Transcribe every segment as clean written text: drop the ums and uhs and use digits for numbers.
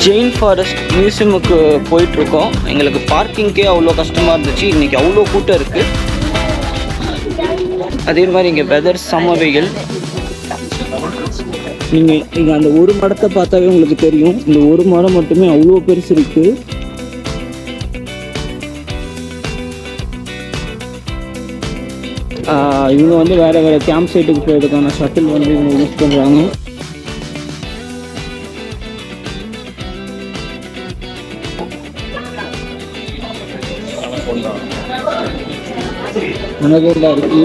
Jain forest மியூசியமுக்கு போயிட்டுருக்கோம். எங்களுக்கு பார்க்கிங்கே அவ்வளோ கஷ்டமாக இருந்துச்சு. இன்றைக்கி அவ்வளோ கூட்டம் இருக்குது. அதே மாதிரி இங்கே வெதர் செம்ம வெயில். நீங்கள் இங்கே அந்த ஒரு மரத்தை பார்த்தாவே உங்களுக்கு தெரியும். இந்த ஒரு மரம் மட்டுமே அவ்வளோ பெருசு இருக்குது. இவங்க வந்து வேறு கேம்ப் சைட்டுக்கு போகிறதுக்கான ஷட்டில் வந்து இவங்க யூஸ் பண்ணுறாங்க. மனதெல்லாம் இருக்கு.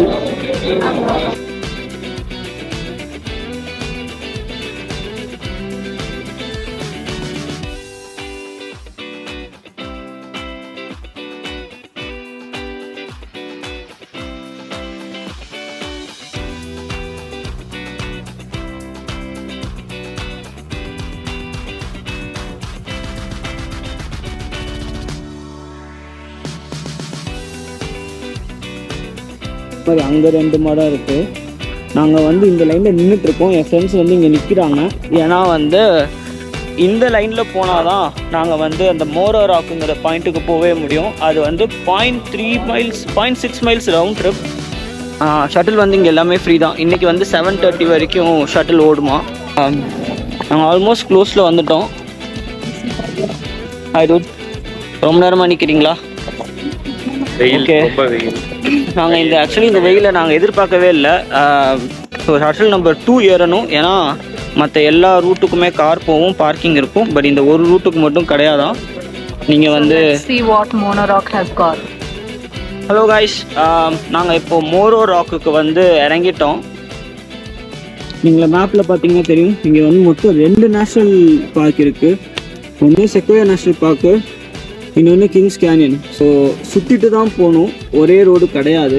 மாதிரி அங்கே 2 மரம் இருக்குது. நாங்கள் வந்து இந்த லைனில் நின்றுட்டுருக்கோம். என் ஃப்ரெண்ட்ஸ் வந்து இங்கே நிற்கிறாங்க. ஏன்னா வந்து இந்த லைனில் போனால் தான் நாங்கள் வந்து அந்த மோரோ ராக்குங்கிற பாயிண்ட்டுக்கு போகவே முடியும். அது வந்து 0.3 miles 0.6 miles round trip. Shuttle வந்து இங்கே எல்லாமே ஃப்ரீ தான். இன்றைக்கி வந்து 7:30 வரைக்கும் ஷட்டில் ஓடுமா. நாங்கள் ஆல்மோஸ்ட் க்ளோஸில் வந்துட்டோம். ரொம்ப நேரமாக நிற்கிறீங்களா? ஓகே, நாங்கள் இந்த வெயிலை நாங்கள் எதிர்பார்க்கவே இல்லை. ஸோ ஷட்டில் நம்பர் 2 ஏறணும். ஏன்னா மற்ற எல்லா ரூட்டுக்குமே கார் போகும், பார்க்கிங் இருக்கும். பட் இந்த ஒரு ரூட்டுக்கு மட்டும் கிடையாதான். நீங்கள் வந்து ஹலோ காய்ஸ், நாங்கள் இப்போ மோரோ ராக்குக்கு வந்து இறங்கிட்டோம். நீங்கள் மேப்பில் பார்த்தீங்கன்னா தெரியும். இங்கே வந்து மொத்தம் 2 நேஷ்னல் பார்க் இருக்குது. ஒன்று செக்வோயா நேஷ்னல் பார்க்கு, இன்னொன்று கிங்ஸ் கேனியன். ஸோ சுற்றிட்டு தான் போகணும், ஒரே ரோடு கிடையாது.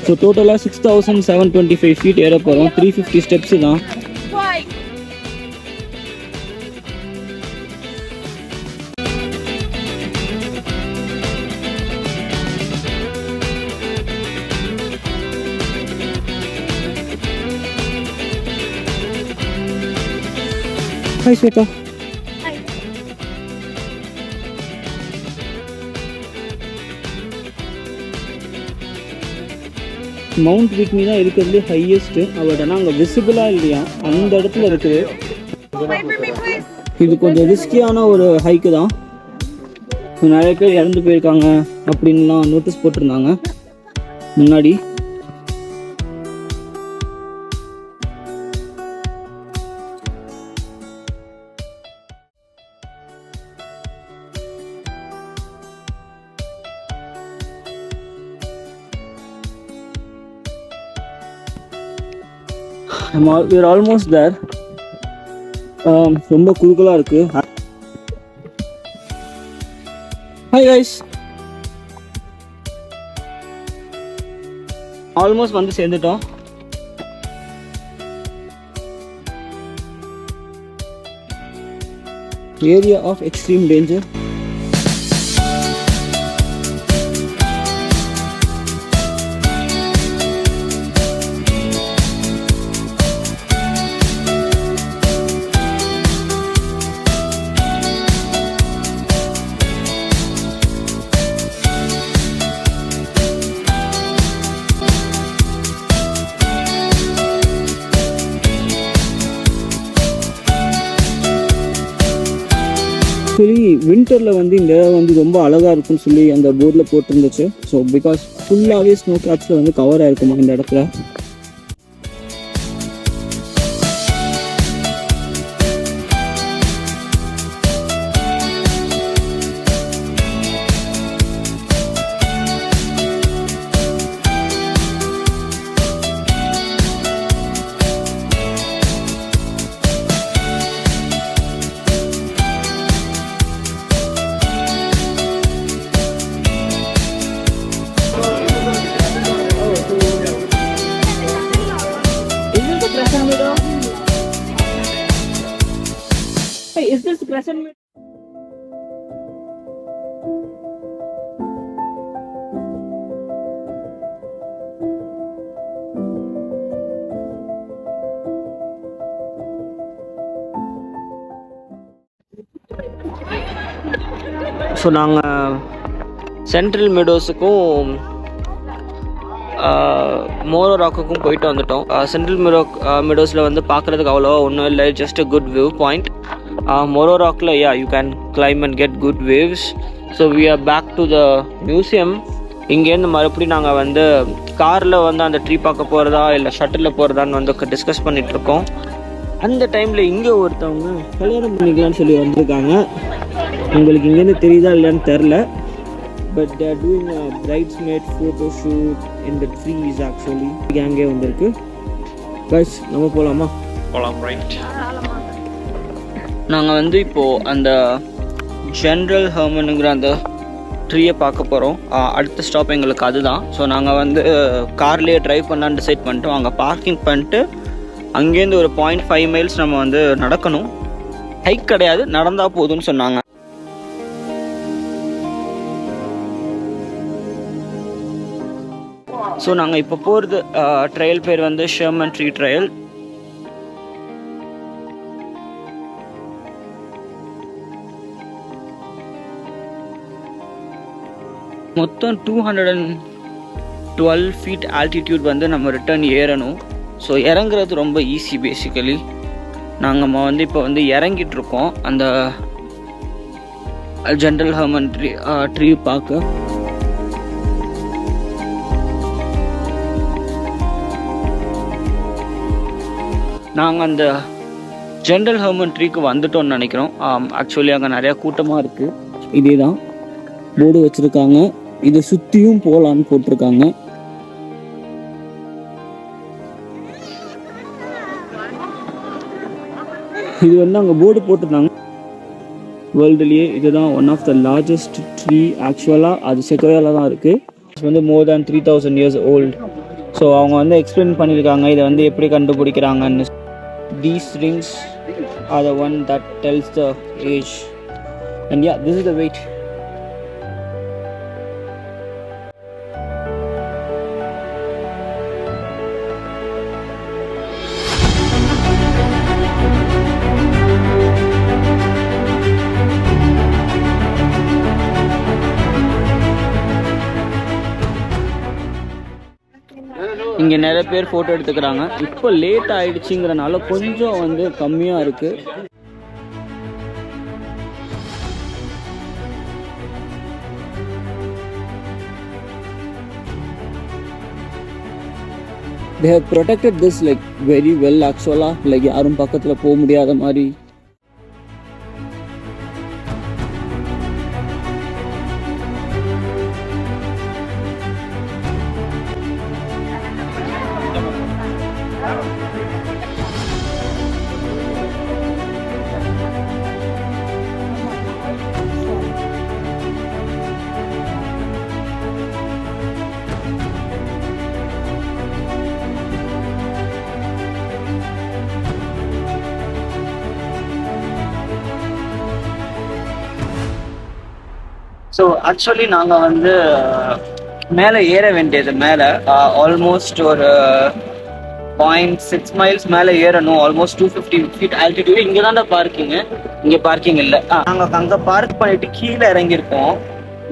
ஸோ டோட்டலாக 6725 ஃபீட் ஏற போகிறோம். 350 ஸ்டெப்ஸு தான். ஹாய் ஸ்வேதா. மவுண்ட் விட்னி தான் இருக்கிறதுலே ஹையஸ்ட்டு. பட் ஆனால் அங்கே விசிபிளாக இல்லையா, அந்த இடத்துல இருக்குது. இது கொஞ்சம் ரிஸ்கியான ஒரு ஹைக்கு தான். நிறைய பேர் இறந்து போயிருக்காங்க அப்படின்லாம் நோட்டீஸ் போட்டிருந்தாங்க முன்னாடி. we're almost there. ரொம்ப குறுகலாக இருக்கு. ஹாய் கைஸ், ஆல்மோஸ்ட் வந்து சேர்ந்துட்டோம். Area of extreme danger. Actually வின்டரில் வந்து இந்த இடம் வந்து ரொம்ப அழகாக இருக்குன்னு சொல்லி அந்த போர்டில் போட்டிருந்துச்சு. ஸோ பிகாஸ் ஃபுல்லாகவே ஸ்னோ கிராப்ஸில் வந்து கவர் ஆகிருக்குமா இந்த இடத்துல. Hey, is this the crescent moon? So நாங்கள் சென்ட்ரல் மெடோஸுக்கும் மோரோ ராக்குக்கும் போயிட்டு வந்துட்டோம். சென்ட்ரல் மெடோஸில் வந்து பார்க்குறதுக்கு அவ்வளோவா ஒன்றும் இல்லை, just a good view point. Moro ராக்கில் you can climb and get good views. So we are back to the museum. இங்கேருந்து மறுபடியும் நாங்கள் வந்து காரில் வந்து அந்த ட்ரீ பார்க்க போகிறதா இல்லை ஷட்டிலில் போகிறதான்னு வந்து டிஸ்கஸ் பண்ணிகிட்ருக்கோம். அந்த டைமில் இங்கே ஒருத்தவங்க கல்யாணம் பண்ணிக்கலான்னு சொல்லி வந்திருக்காங்க. உங்களுக்கு இங்கேருந்து தெரியுதா இல்லைன்னு தெரில, but they are doing a bridesmaid photo shoot in the trees actually. கேங்கே வந்திருக்கு. guys நம்ம போகலாமா? போகலாம். ரைட், நாங்கள் வந்து இப்போது அந்த ஜென்ரல் ஹெர்மனுங்கிற அந்த ட்ரீயை பார்க்க போகிறோம். அடுத்த ஸ்டாப் எங்களுக்கு அதுதான். ஸோ நாங்கள் வந்து கார்லேயே ட்ரைவ் பண்ணலான்னு டிசைட் பண்ணிட்டோம். அங்கே பார்க்கிங் பண்ணிட்டு அங்கேருந்து ஒரு 0.5 மைல்ஸ் நம்ம வந்து நடக்கணும். ஹைக் கிடையாது, நடந்தால் போதும்னு சொன்னாங்க. ஸோ நாங்கள் இப்போ போகிறது ட்ரையல் பேர் வந்து ஷெர்மன் ட்ரீ ட்ரையல். மொத்தம் 212 ஃபீட் ஆல்டிடியூட் வந்து நம்ம ரிட்டர்ன் ஏறணும். ஸோ இறங்குறது ரொம்ப ஈஸி. பேசிக்கலி நாங்கள் வந்து இப்போ வந்து இறங்கிட்டுருக்கோம் அந்த ஜென்ரல் ஹெர்மன் ட்ரீ பார்க்க. நாங்கள் அந்த ஜென்ரல் ஹெர்மன் ட்ரீக்கு வந்துட்டோம்னு நினைக்கிறோம். ஆக்சுவலி அங்கே நிறையா கூட்டமாக இருக்குது. இதே தான் போர்டு வச்சுருக்காங்க, இதை சுற்றியும் போகலான்னு போட்டிருக்காங்க. இது வந்து அங்கே போர்டு போட்டிருந்தாங்க. வேர்ல்டுலேயே இதுதான் one of the largest tree. ஆக்சுவலாக அது செக்வேரியாவில் தான் இருக்குது. இது வந்து more than 3000 years old. So அவங்க வந்து எக்ஸ்பிளைன் பண்ணியிருக்காங்க இதை வந்து எப்படி கண்டுபிடிக்கிறாங்கன்னு. These rings are the one that tells the age. And yeah, this is the weight. இங்கே நிறைய பேர் ஃபோட்டோ எடுத்துக்கிறாங்க. இப்போ லேட் ஆகிடுச்சிங்கிறனால கொஞ்சம் வந்து கம்மியாக இருக்குது. They have protected this like very well actually. Like யாரும் பக்கத்தில் போக முடியாத மாதிரி. ஸோ ஆக்சுவலி நாங்கள் வந்து மேலே ஏற வேண்டியது மேலே ஆல்மோஸ்ட் ஒரு 0.6 மைல்ஸ் மேலே ஏறணும். Almost 250 feet altitude. இங்கே தான் பார்க்கிங்கு, இங்கே பார்க்கிங் இல்லை. நாங்கள் அங்கே பார்க் பண்ணிட்டு கீழே இறங்கியிருக்கோம்.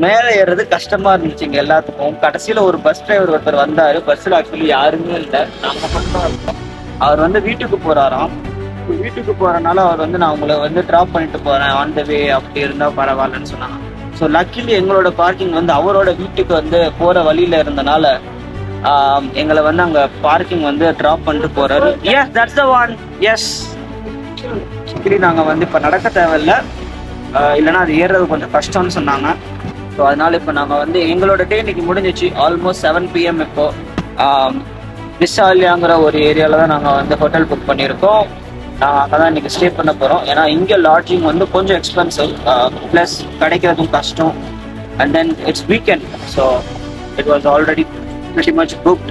மேலே ஏறுறது கஷ்டமாக இருந்துச்சு இங்கே எல்லாத்துக்கும். கடைசியில் ஒரு பஸ் டிரைவர் ஒருத்தர் வந்தார். பஸ்ஸில் ஆக்சுவலி யாருமே இல்லை, நாங்கள் மட்டும் இருக்கோம். அவர் வந்து வீட்டுக்கு போகிறாராம். வீட்டுக்கு போகிறனால அவர் வந்து நான் உங்களை வந்து ட்ராப் பண்ணிட்டு போகிறேன் ஆன் த வே, அப்படி இருந்தால் பரவாயில்லன்னு சொன்னாங்க. ஸோ லக்கிலி எங்களோட பார்க்கிங் வந்து அவரோட வீட்டுக்கு வந்து போகிற வழியில் இருந்தனால எங்களை வந்து அங்கே பார்க்கிங் வந்து ட்ராப் பண்ணிட்டு போகிறாரு. Yes, that's the one. Yes, actually நாங்கள் வந்து இப்போ நடக்க தேவையில்லை, இல்லைன்னா அது ஏறுறது கொஞ்சம் கஷ்டம்னு சொன்னாங்க. ஸோ அதனால இப்போ நாங்கள் வந்து எங்களோட டே இன்னைக்கு முடிஞ்சிச்சு. ஆல்மோஸ்ட் 7 PM இப்போது விசாலியாங்கிற ஒரு ஏரியாவில் தான் நாங்கள் வந்து ஹோட்டல் புக் பண்ணியிருக்கோம். நாங்கள் அங்கே தான் இன்றைக்கி ஸ்டே பண்ண போகிறோம். ஏன்னா இங்கே லாட்ஜிங் வந்து கொஞ்சம் எக்ஸ்பென்சிவ், ப்ளஸ் கிடைக்கிறதும் கஷ்டம். And then it's weekend, so it was already pretty much booked.